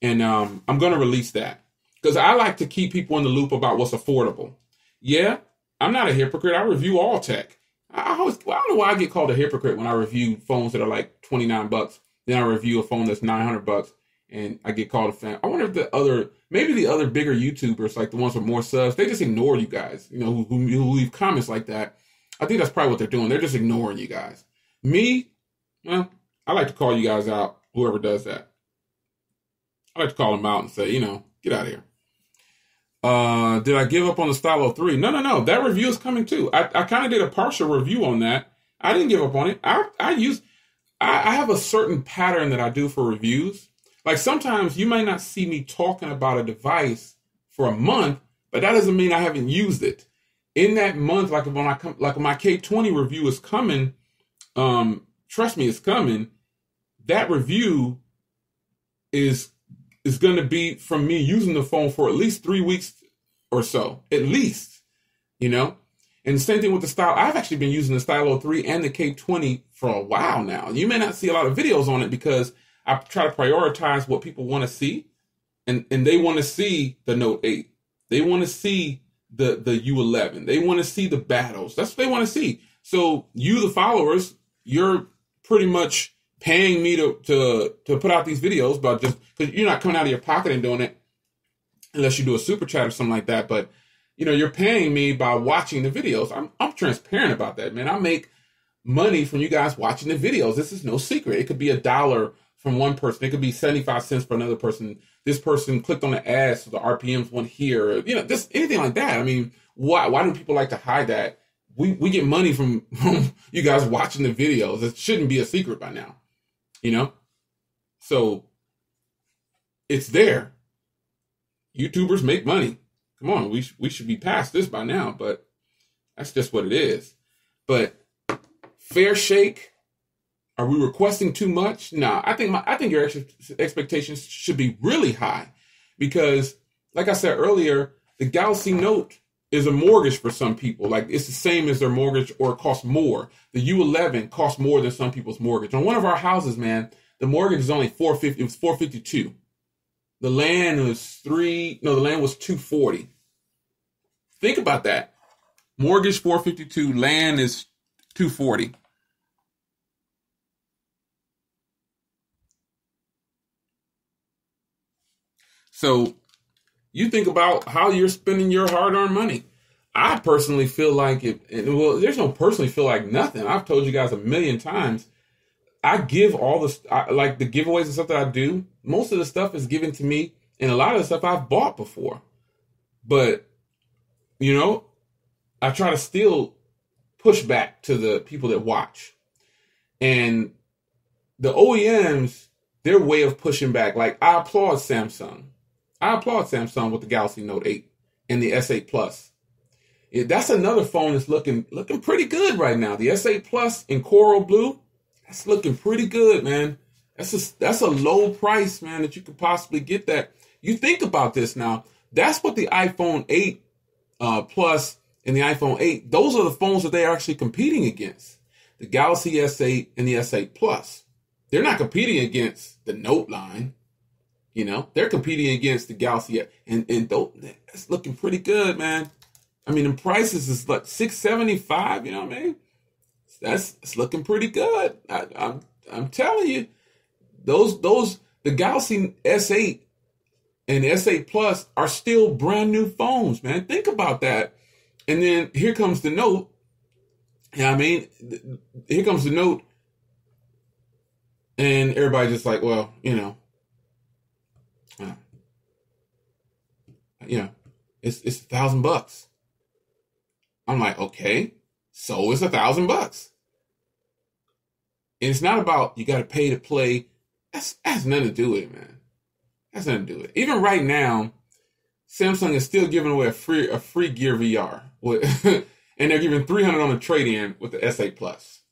and I'm going to release that because I like to keep people in the loop about what's affordable. Yeah, I'm not a hypocrite. I review all tech. I don't know why I get called a hypocrite when I review phones that are like $29. Then I review a phone that's $900, and I get called a fan. I wonder if maybe the other bigger YouTubers, like the ones with more subs, they just ignore you guys. Who leave comments like that. I think that's probably what they're doing. They're just ignoring you guys. Me, well, I like to call you guys out. Whoever does that, I like to call them out and say, get out of here. Did I give up on the Stylo 3? No. That review is coming too. I kind of did a partial review on that. I didn't give up on it. I have a certain pattern that I do for reviews. Like sometimes you might not see me talking about a device for a month, but that doesn't mean I haven't used it. in that month, like when my K20 review is coming, trust me, it's coming. That review is going to be from me using the phone for at least 3 weeks or so, at least, you know. And the same thing with the style. I've actually been using the Stylo 3 and the K20 for a while now. You may not see a lot of videos on it because I try to prioritize what people want to see. And they want to see the Note 8. They want to see the U11. They want to see the battles. That's what they want to see. So you, the followers, you're pretty much paying me to put out these videos, but just because you're not coming out of your pocket and doing it unless you do a super chat or something like that. But you know, you're paying me by watching the videos. I'm transparent about that, man. I make money from you guys watching the videos. This is no secret. It could be $1 from one person. It could be 75 cents for another person. This person clicked on the ad, so the RPMs went here. You know, just anything like that. I mean, why do people like to hide that? We get money from you guys watching the videos. It shouldn't be a secret by now, you know? So it's there. YouTubers make money. Come on, we should be past this by now, but that's just what it is. But fair shake, are we requesting too much? No, I think your expectations should be really high because, like I said earlier, the Galaxy Note is a mortgage for some people. Like it's the same as their mortgage or it costs more. The U11 costs more than some people's mortgage. On one of our houses, man, the mortgage is only $450. It was $452. The land was the land was $240. Think about that. Mortgage $452, land is $240. So you think about how you're spending your hard-earned money. I personally feel like there's no personally feel like nothing. I've told you guys a million times. I give all like the giveaways and stuff that I do. Most of the stuff is given to me, and a lot of the stuff I've bought before. But, you know, I try to still push back to the people that watch. And the OEMs, their way of pushing back, like I applaud Samsung. With the Galaxy Note 8 and the S8 Plus. That's another phone that's looking pretty good right now. The S8 Plus in coral blue, that's looking pretty good, man. That's a low price, man, that you could possibly get that. You think about this now. That's what the iPhone 8 Plus and the iPhone 8, those are the phones that they are actually competing against. The Galaxy S8 and the S8 Plus. They're not competing against the Note line. You know, they're competing against the Galaxy, and that's looking pretty good, man. I mean, the prices is like $675. You know what I mean? It's looking pretty good. I'm telling you, the Galaxy S8 and the S8 Plus are still brand new phones, man. Think about that. And then here comes the Note. You know what I mean? Here comes the Note, and everybody's just like, well, you know. It's $1,000. I'm like, okay, so it's $1,000. And it's not about you got to pay to play. That has nothing to do with it, man. That's nothing to do with it. Even right now, Samsung is still giving away a free Gear VR, and they're giving $300 on a trade-in with the S8 Plus.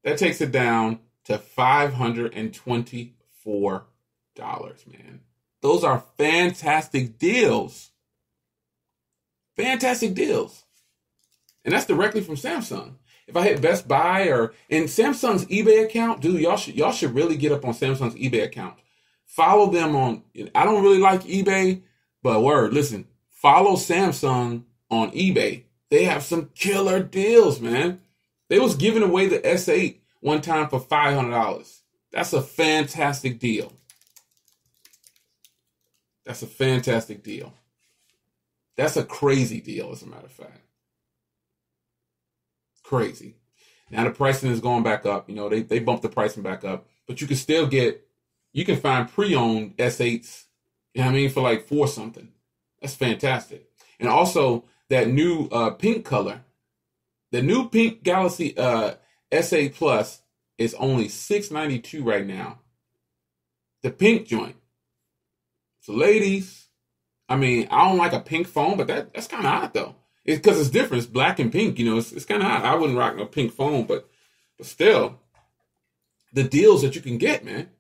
That takes it down to $524, man. Those are fantastic deals. Fantastic deals. And that's directly from Samsung. If I hit Best Buy in Samsung's eBay account, dude, y'all should really get up on Samsung's eBay account. Follow them on, I don't really like eBay, but listen, follow Samsung on eBay. They have some killer deals, man. They was giving away the S8 one time for $500. That's a fantastic deal. That's a fantastic deal. That's a crazy deal, as a matter of fact. Crazy. Now the pricing is going back up. You know, they bumped the pricing back up. But you can find pre-owned S8s, you know what I mean, for like $4 something. That's fantastic. And also that new pink color. The new pink Galaxy S8 Plus is only $692 right now. The pink joint. So ladies, I mean, I don't like a pink phone, but that's kind of hot though. It's because it's different. It's black and pink. It's kind of hot. I wouldn't rock no pink phone, but still, the deals that you can get, man.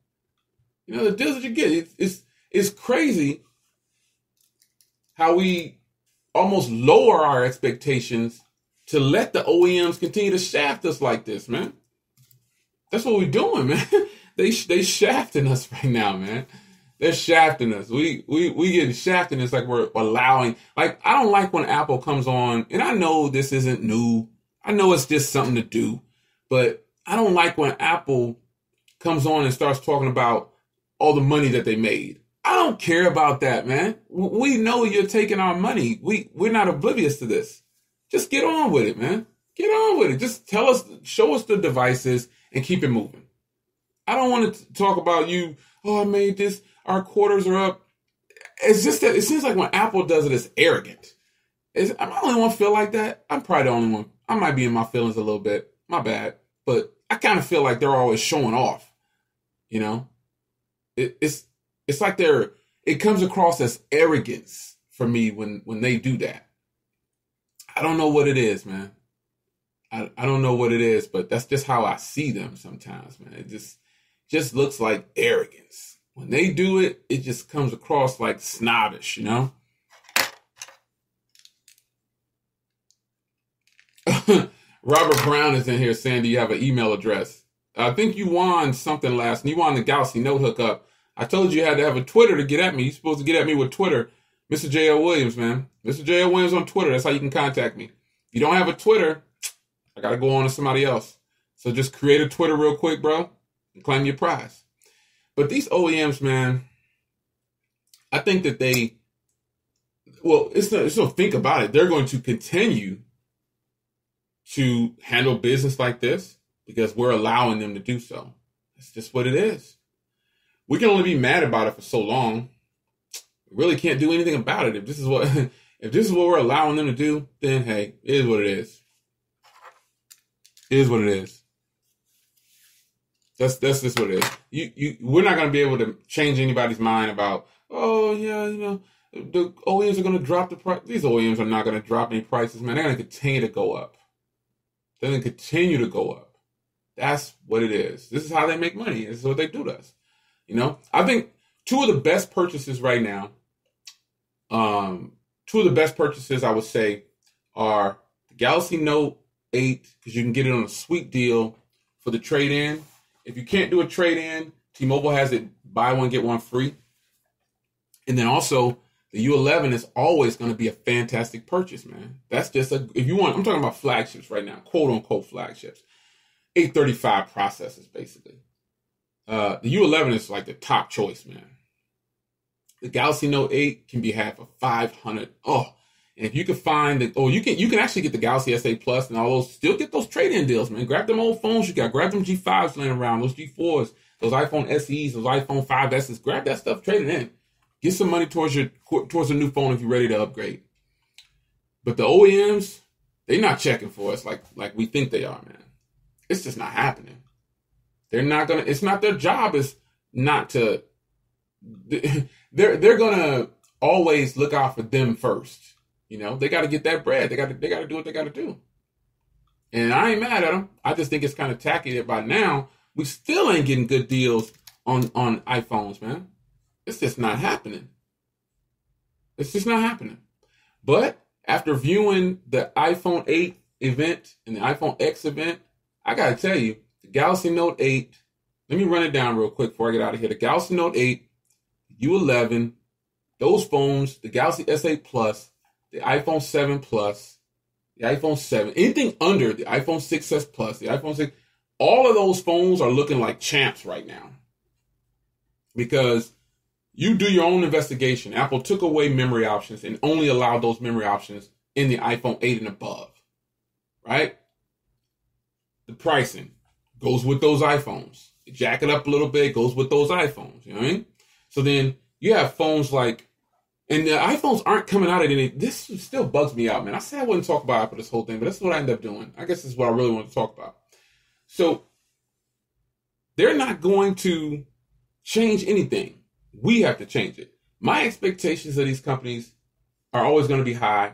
The deals that you get, it's crazy how we almost lower our expectations to let the OEMs continue to shaft us like this, man. That's what we're doing, man. They shafting us right now, man. They're shafting us. We getting shafted. It's like we're allowing. Like, I don't like when Apple comes on, and I know this isn't new. I know it's just something to do, but I don't like when Apple comes on and starts talking about all the money that they made. I don't care about that, man. We know you're taking our money. We're not oblivious to this. Just get on with it, man. Get on with it. Just show us the devices and keep it moving. I don't want to talk about you. Oh, I made this. Our quarters are up. It's just that it seems like when Apple does it, it's arrogant. Am I the only one feel like that? I'm probably the only one. I might be in my feelings a little bit. My bad. But I kind of feel like they're always showing off. It's like it comes across as arrogance for me when they do that. I don't know what it is, man. I don't know what it is, but that's just how I see them sometimes, man. It just looks like arrogance. When they do it, it just comes across like snobbish, Robert Brown is in here saying, do you have an email address? I think you won something last night. You won the Galaxy Note hookup. I told you had to have a Twitter to get at me. You're supposed to get at me with Twitter. Mr. J.L. Williams, man. Mr. J.L. Williams on Twitter. That's how you can contact me. If you don't have a Twitter, I got to go on to somebody else. So just create a Twitter real quick, bro, and claim your prize. But these OEMs, man, I think that think about it. They're going to continue to handle business like this because we're allowing them to do so. It's just what it is. We can only be mad about it for so long. We really can't do anything about it. If this is what we're allowing them to do, then hey, it is what it is. It is what it is. That's just what it is. We're not going to be able to change anybody's mind about, oh yeah, the OEMs are going to drop the price. These OEMs are not going to drop any prices, man. They're going to continue to go up. They're going to continue to go up. That's what it is. This is how they make money. This is what they do to us. I think two of the best purchases right now, I would say are the Galaxy Note 8, because you can get it on a sweet deal for the trade-in. If you can't do a trade-in, T-Mobile has it buy one, get one free. And then also, the U11 is always going to be a fantastic purchase, man. That's just if you want, I'm talking about flagships right now, quote-unquote flagships. 835 processors, basically. The U11 is like the top choice, man. The Galaxy Note 8 can be had for $500. Oh, and if you can find you can actually get the Galaxy S8 Plus and all those. Still get those trade-in deals, man. Grab them old phones you got. Grab them G5s laying around. Those G4s, those iPhone SEs, those iPhone 5s. Grab that stuff, trade it in. Get some money towards a new phone if you're ready to upgrade. But the OEMs, they're not checking for us like we think they are, man. It's just not happening. They're not gonna. It's not their job. Is not to. They're gonna always look out for them first. They got to get that bread. They got to do what they got to do. And I ain't mad at them. I just think it's kind of tacky that by now we still ain't getting good deals on iPhones, man. It's just not happening. It's just not happening. But after viewing the iPhone 8 event and the iPhone X event, I got to tell you, the Galaxy Note 8, let me run it down real quick before I get out of here. The Galaxy Note 8, U11, those phones, the Galaxy S8 Plus, the iPhone 7 Plus, the iPhone 7, anything under the iPhone 6s Plus, the iPhone 6, all of those phones are looking like champs right now. Because you do your own investigation. Apple took away memory options and only allowed those memory options in the iPhone 8 and above. Right? The pricing goes with those iPhones. You jack it up a little bit, goes with those iPhones. You know what I mean? So then you have phones like, and the iPhones aren't coming out at any, this still bugs me out, man. I said I wouldn't talk about Apple this whole thing, but that's what I end up doing. I guess this is what I really want to talk about. So they're not going to change anything. We have to change it. My expectations of these companies are always going to be high.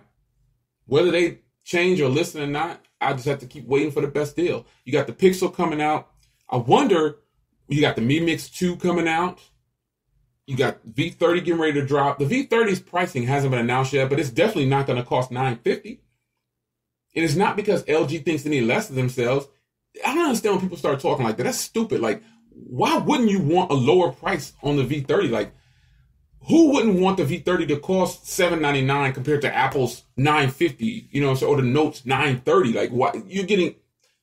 Whether they change or listen or not, I just have to keep waiting for the best deal. You got the Pixel coming out. I wonder, you got the Mi Mix 2 coming out. You got V30 getting ready to drop. The V30's pricing hasn't been announced yet, but it's definitely not going to cost $950. And it's not because LG thinks they need less of themselves. I don't understand when people start talking like that. That's stupid. Like, why wouldn't you want a lower price on the V30? Like, who wouldn't want the V30 to cost $799 compared to Apple's $950, or the Note's $930? Like, why you're getting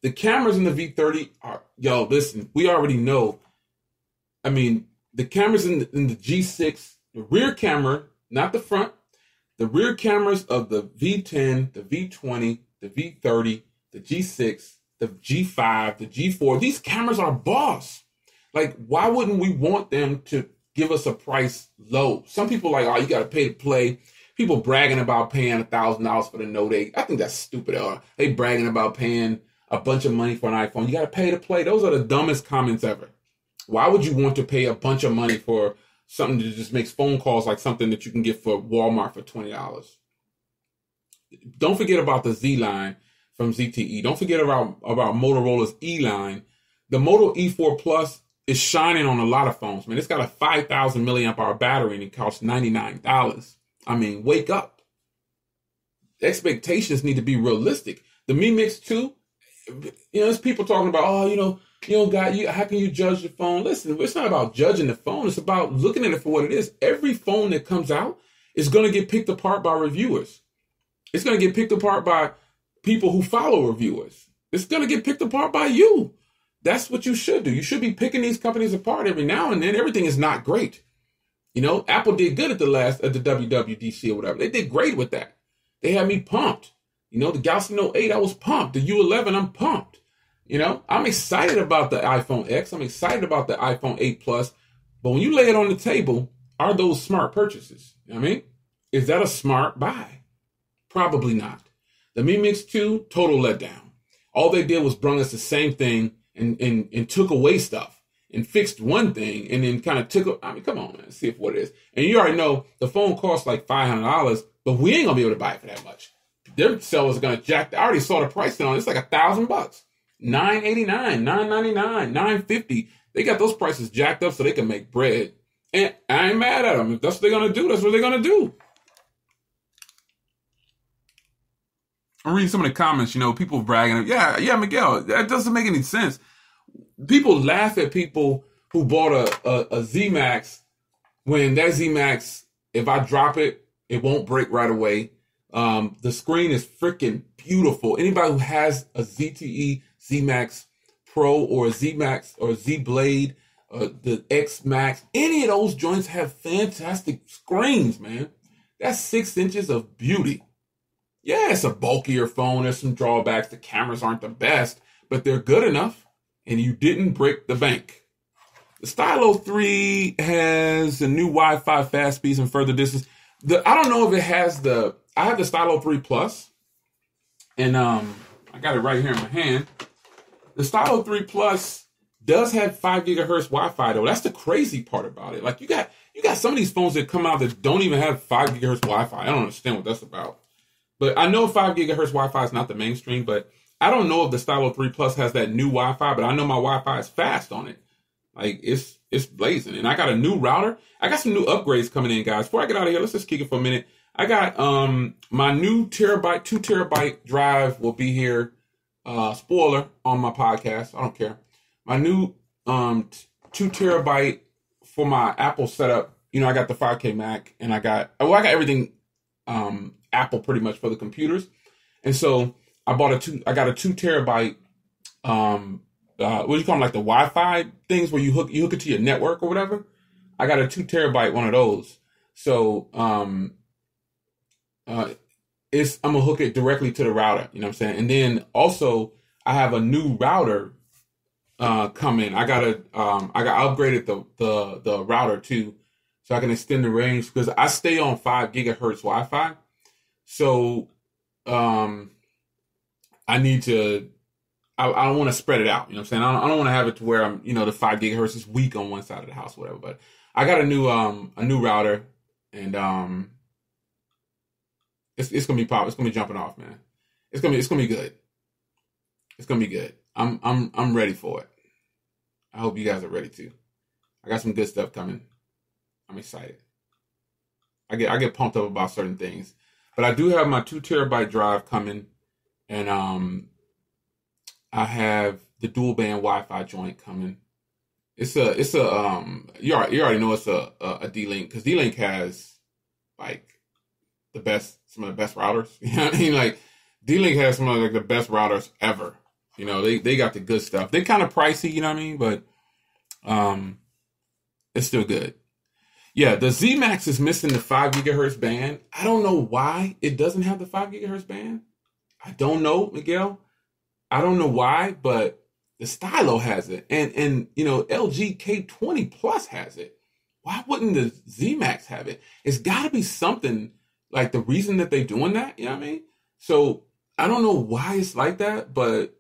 the cameras in the V30 are, listen, we already know. I mean, the cameras in the G6, the rear camera, not the front, the rear cameras of the V10, the V20, the V30, the G6, the G5, the G4, these cameras are boss. Like, why wouldn't we want them to give us a price low? Some people are like, oh, you got to pay to play. People bragging about paying $1,000 for the Note 8. I think that's stupid. They bragging about paying a bunch of money for an iPhone. You got to pay to play. Those are the dumbest comments ever. Why would you want to pay a bunch of money for something that just makes phone calls like something that you can get for Walmart for $20? Don't forget about the Z line from ZTE. Don't forget about Motorola's E line. The Moto E4 Plus is shining on a lot of phones, man. It's got a 5,000 milliamp hour battery and it costs $99. I mean, wake up. Expectations need to be realistic. The Mi Mix 2, there's people talking about, how can you judge the phone? Listen, it's not about judging the phone. It's about looking at it for what it is. Every phone that comes out is going to get picked apart by reviewers. It's going to get picked apart by people who follow reviewers. It's going to get picked apart by you. That's what you should do. You should be picking these companies apart every now and then. Everything is not great. Apple did good at the WWDC or whatever. They did great with that. They had me pumped. The Galaxy Note 8, I was pumped. The U11, I'm pumped. I'm excited about the iPhone X. I'm excited about the iPhone 8 Plus. But when you lay it on the table, are those smart purchases? You know what I mean? Is that a smart buy? Probably not. The Mi Mix 2, total letdown. All they did was bring us the same thing and took away stuff and fixed one thing and then kind of come on, man, see if what it is. And you already know the phone costs like $500, but we ain't going to be able to buy it for that much. Their sellers are going to jack. I already saw the price on it. It's like $1,000. $989, $999, $950. They got those prices jacked up so they can make bread. And I ain't mad at them. If that's what they're going to do, that's what they're going to do. I'm reading some of the comments, people bragging. Yeah, Miguel, that doesn't make any sense. People laugh at people who bought a Z Max when that Z Max, if I drop it, it won't break right away. The screen is freaking beautiful. Anybody who has a ZTE Z Max Pro or a Z Max or Z Blade, the X Max, any of those joints have fantastic screens, man. That's 6 inches of beauty. Yeah, it's a bulkier phone. There's some drawbacks. The cameras aren't the best, but they're good enough, and you didn't break the bank. The Stylo 3 has a new Wi-Fi fast speeds and further distance. I don't know if it has I have the Stylo 3 Plus, and I got it right here in my hand. The Stylo 3 Plus does have 5 gigahertz Wi-Fi, though. That's the crazy part about it. Like, you got some of these phones that come out that don't even have 5 gigahertz Wi-Fi. I don't understand what that's about. But I know 5 gigahertz Wi-Fi is not the mainstream, but I don't know if the Stylo 3 Plus has that new Wi-Fi, but I know my Wi-Fi is fast on it. Like, it's blazing. And I got a new router. I got some new upgrades coming in, guys. Before I get out of here, let's just kick it for a minute. I got my new 2 terabyte drive will be here. Spoiler on my podcast. I don't care. My new 2 terabyte for my Apple setup. I got the 5K Mac and I got everything Apple pretty much for the computers. And so I got a 2 terabyte what do you call them, like the Wi-Fi things where you hook it to your network or whatever. I got a 2 terabyte one of those. So I'm gonna hook it directly to the router, you know what I'm saying? And then also I have a new router coming. I upgraded the router too, so I can extend the range because I stay on 5 gigahertz Wi-Fi. So I need to. I don't want to spread it out. You know what I'm saying? I don't want to have it to where I'm, the 5 gigahertz is weak on one side of the house, whatever. But I got a new router, and It's gonna be pop. It's gonna be jumping off, man. It's gonna be good. It's gonna be good. I'm ready for it. I hope you guys are ready too. I got some good stuff coming. I'm excited. I get pumped up about certain things, but I do have my 2 terabyte drive coming, and I have the dual band Wi-Fi joint coming. It's a you already know it's a D-Link, because D-Link has like some of the best routers. You know what I mean? Like D-Link has some of like the best routers ever. You know, they got the good stuff. They're kind of pricey, you know what I mean? But it's still good. Yeah, the Z-Max is missing the 5 gigahertz band. I don't know why it doesn't have the 5 gigahertz band. I don't know, Miguel. I don't know why, but the Stylo has it. And you know, LG K20 Plus has it. Why wouldn't the Z-Max have it? It's got to be something like the reason that they're doing that, you know what I mean? So I don't know why it's like that, but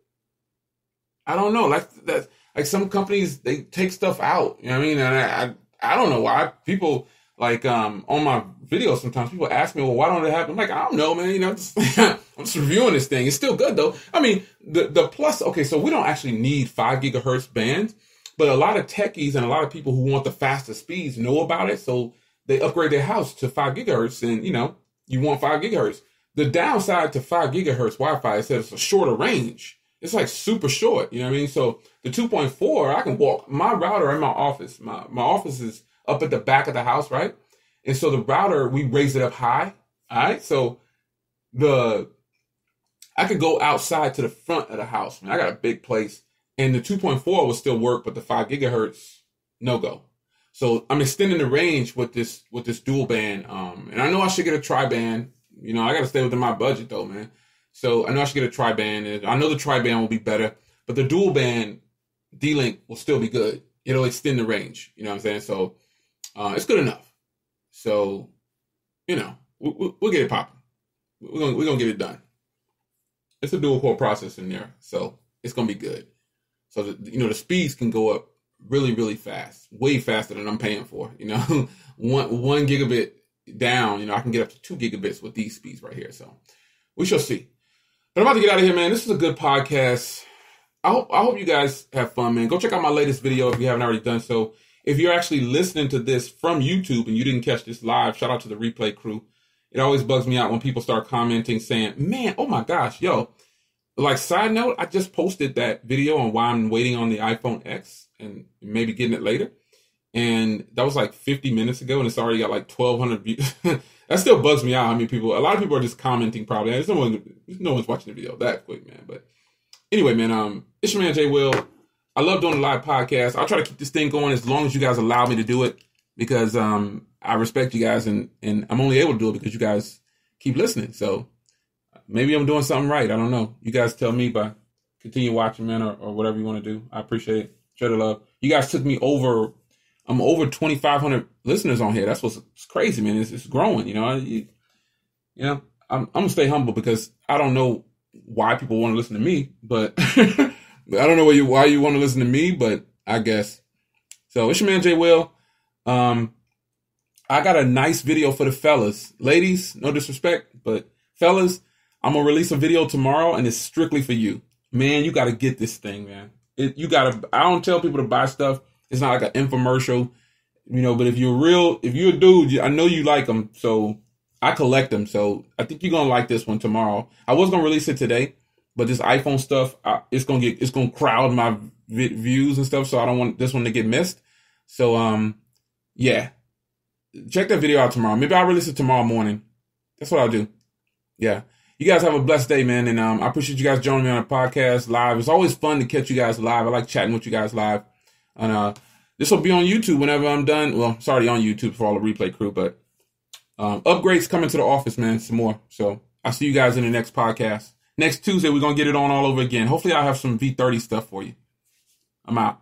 I don't know. Like that, like some companies, they take stuff out, you know what I mean? And I don't know why. People like on my videos sometimes people ask me, well, why don't it happen? I'm like, I don't know, man. You know, I'm just reviewing this thing. It's still good though. I mean, the plus, okay, so we don't actually need 5 gigahertz bands, but a lot of techies and a lot of people who want the faster speeds know about it. So they upgrade their house to 5 gigahertz, and you know, you want 5 gigahertz. The downside to 5 gigahertz Wi-Fi is that it's a shorter range. It's like super short, you know what I mean? So the 2.4, I can walk my router in my office. My office is up at the back of the house, right? And so the router, we raise it up high, all right? So I could go outside to the front of the house. Man, I got a big place. And the 2.4 will still work, but the 5 gigahertz, no go. So I'm extending the range with this dual band. And I know I should get a tri-band. You know, I got to stay within my budget though, man. So I know I should get a tri-band, and I know the tri-band will be better, but the dual band D-Link will still be good. It'll extend the range. You know what I'm saying? So it's good enough. So, you know, we'll get it popping. We're gonna get it done. It's a dual core processor in there, so it's gonna be good. So you know, the speeds can go up really, really fast, way faster than I'm paying for. You know, one gigabit down, you know, I can get up to 2 gigabits with these speeds right here. So we shall see. But I'm about to get out of here, man. This is a good podcast. I hope you guys have fun, man. Go check out my latest video if you haven't already done so. If you're actually listening to this from YouTube and you didn't catch this live, shout out to the replay crew. It always bugs me out when people start commenting saying, man, oh my gosh, yo. Like, side note, I just posted that video on why I'm waiting on the iPhone X and maybe getting it later. And that was like 50 minutes ago, and it's already got like 1,200 views. That still bugs me out. I mean, a lot of people are just commenting probably. There's no one's watching the video that quick, man. But anyway, man, it's your man, Jay Will. I love doing the live podcast. I'll try to keep this thing going as long as you guys allow me to do it, because I respect you guys, and I'm only able to do it because you guys keep listening. So maybe I'm doing something right. I don't know. You guys tell me, but continue watching, man, or whatever you want to do. I appreciate it. Share the love. You guys took me over. I'm over 2,500 listeners on here. That's what's crazy, man. It's growing, you know. You know, I'm gonna stay humble because I don't know why people want to listen to me, but I don't know why you want to listen to me, but I guess. So it's your man, Jay Will. I got a nice video for the fellas. Ladies, no disrespect, but fellas, I'm going to release a video tomorrow, and it's strictly for you. Man, you got to get this thing, man. I don't tell people to buy stuff. It's not like an infomercial, you know, but if you're a dude, I know you like them, so I collect them. So I think you're going to like this one tomorrow. I was going to release it today, but this iPhone stuff, it's going to crowd my views and stuff, so I don't want this one to get missed. So, yeah. Check that video out tomorrow. Maybe I'll release it tomorrow morning. That's what I'll do. Yeah. You guys have a blessed day, man. And I appreciate you guys joining me on the podcast live. It's always fun to catch you guys live. I like chatting with you guys live. And this will be on YouTube whenever I'm done. Well, it's already on YouTube for all the replay crew, but upgrades coming to the office, man. Some more. So I'll see you guys in the next podcast. Next Tuesday, we're going to get it on all over again. Hopefully I'll have some V30 stuff for you. I'm out.